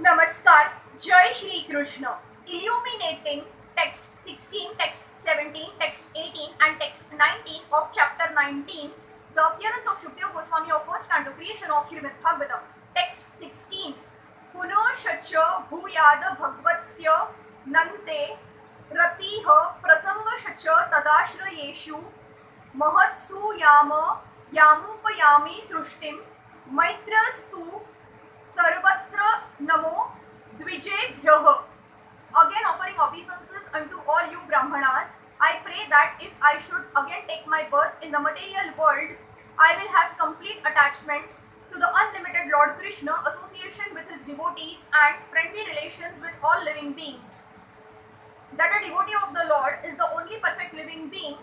Namaskar, Jai Shri Krishna. Illuminating text 16, text 17, text 18 and text 19 of chapter 19, the appearance of Sukadeva Gosvami of first canto, creation of Srimad Bhagavatam. Text 16. Puno shacha bhuyada bhagvatya nante ratiha prasanga shacha tadashrayeshu mahatsu yama yamupayami srushtim maitrastu sarvatra namo dvijebhyah. Again offering obeisances unto all you brahmanas, I pray that if I should again take my birth in the material world, I will have complete attachment to the unlimited Lord Krishna, association with his devotees and friendly relations with all living beings. That a devotee of the Lord is the only perfect living being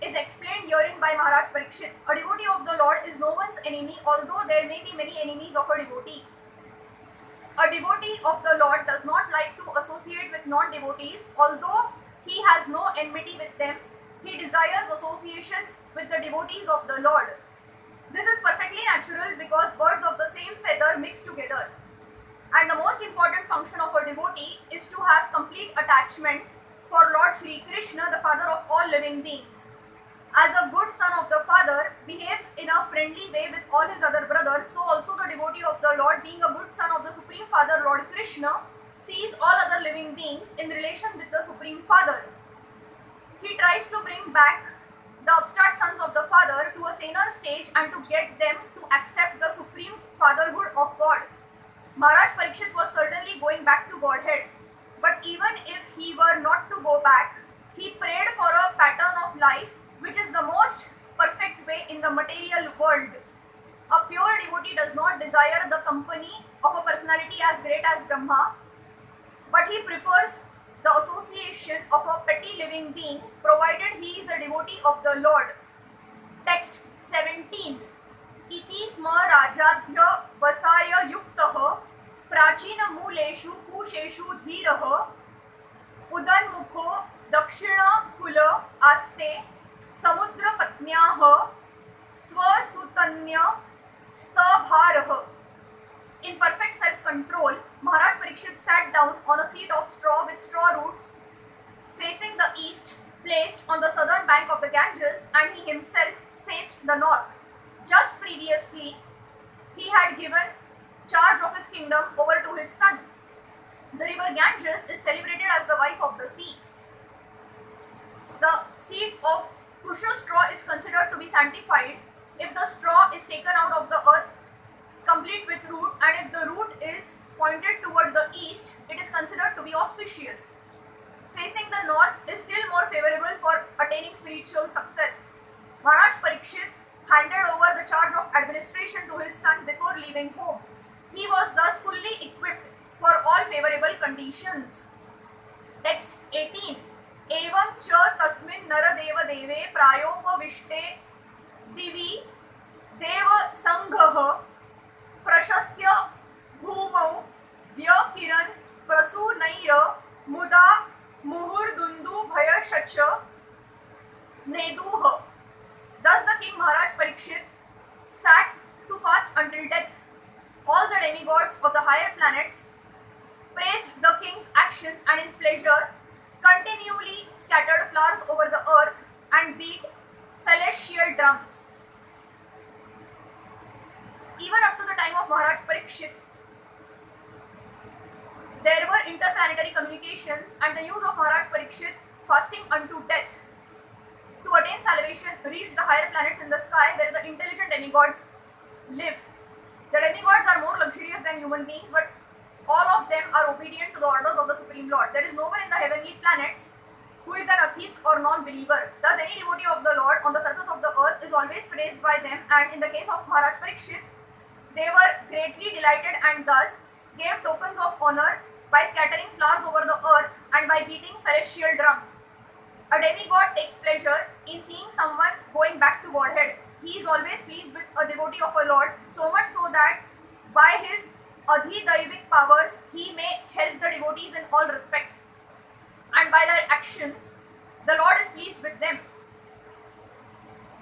is explained herein by Maharaj Parikshit. A devotee of the Lord is no one's enemy, although there may be many enemies of a devotee. A devotee of the Lord does not like to associate with non-devotees, although he has no enmity with them. He desires association with the devotees of the Lord. This is perfectly natural because birds of the same feather mix together. And the most important function of a devotee is to have complete attachment for Lord Shri Krishna, the father of all living beings. As a good son of the Father behaves in a friendly way with all his other brothers, so also the devotee of the Lord, being a good son of the Supreme Father Lord Krishna, sees all other living beings in relation with the Supreme Father. He tries to bring back the upstart sons of the Father to a saner stage and to get them to accept the Supreme Fatherhood of God. Maharaj Parikshit was certainly going back to Godhead, but even if he were not to go back, he prayed for a pattern of life which is the most perfect way in the material world. A pure devotee does not desire the company of a personality as great as Brahma, but he prefers the association of a petty living being, provided he is a devotee of the Lord. Text 17. Iti sma rajadhya vasaya yuktah prachina muleshu kusheshu dhirah udanmukho dakshina kula aste samudra patnyah swasutanya stabharah. In perfect self-control, Maharaj Parikshit sat down on a seat of straw with straw roots facing the east, placed on the southern bank of the Ganges, and he himself faced the north. Just previously, he had given charge of his kingdom over to his son. The river Ganges is celebrated as the wife of the sea. The seed of Kusha straw is considered to be sanctified if the straw is taken out of the earth complete with root, and if the root is pointed toward the east, it is considered to be auspicious. Facing the north is still more favorable for attaining spiritual success. Maharaj Parikshit handed over the charge of administration to his son before leaving home. He was thus fully equipped for all favorable conditions. Text 18. Evam cha tasmin naradeva deve prayopavishte divi deva sanghah prashasya bhumau vyakiran prasunaira muda muhurdundu bhayashacha neduha. Thus the king Maharaj Parikshit sat to fast until death. All the demigods of the higher planets praised the king's actions and in pleasure continually scattered flowers over the earth and beat celestial drums. Even up to the time of Maharaj Parikshit, there were interplanetary communications, and the news of Maharaj Parikshit fasting unto death to attain salvation reached the higher planets in the sky where the intelligent demigods live. The demigods are more luxurious than human beings, but all of them are obedient to the orders of the Supreme Lord. There is no one in the heavenly planets who is an atheist or non-believer. Thus, any devotee of the Lord on the surface of the earth is always praised by them, and in the case of Maharaj Parikshit, they were greatly delighted and thus gave tokens of honor by scattering flowers over the earth and by beating celestial drums. A demigod takes pleasure in seeing someone going back to Godhead. He is always pleased with a devotee of a Lord, so much so that by his adhidaivic powers, he may help the devotees in all respects. And by their actions, the Lord is pleased with them.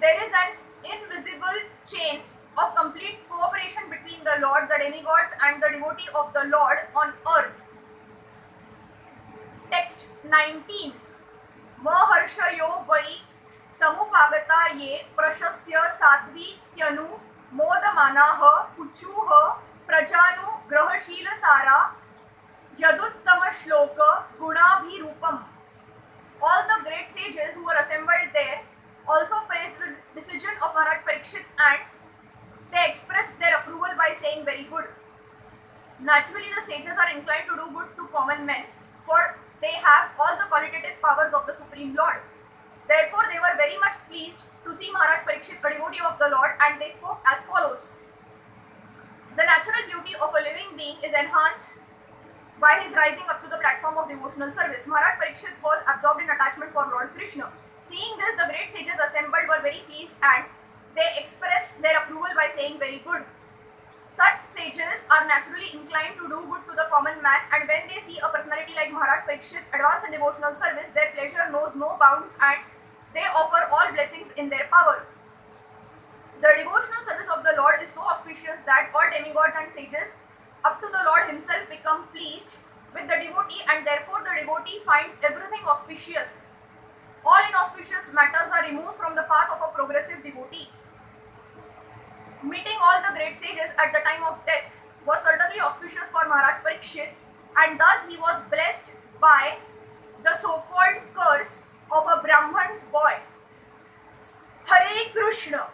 There is an invisible chain of complete cooperation between the Lord, the demigods and the devotees devotee of the Lord on earth. Text 19. Maharshayo vai samupagata ye prashasya sadvi tyanu modamanaha uchuha prajanu grahashila sara yaduttama shloka gunabhirupam. All the great sages who were assembled there also praised the decision of Maharaj Parikshit and they expressed their approval by saying very good. Naturally, the sages are inclined to do good to common men, for they have all the qualitative powers of the Supreme Lord. Therefore, they were very much pleased to see Maharaj Parikshit, a devotee of the Lord, and they spoke as follows. The natural beauty of a living being is enhanced by his rising up to the platform of devotional service. Maharaj Parikshit was absorbed in attachment for Lord Krishna. Seeing this, the great sages assembled were very pleased and they expressed their approval by saying very good. Such sages are naturally inclined to do good to the common man, and when they see a personality like Maharaj Parikshit advance in devotional service, their pleasure knows no bounds and they offer all blessings in their power. The devotional service of the Lord is so auspicious that all demigods and sages up to the Lord himself become pleased with the devotee, and therefore the devotee finds everything auspicious. All inauspicious matters are removed from the path of a progressive devotee. Meeting all the great sages at the time of death was certainly auspicious for Maharaj Parikshit, and thus he was blessed by the so-called curse of a Brahman's boy. Hare Krishna.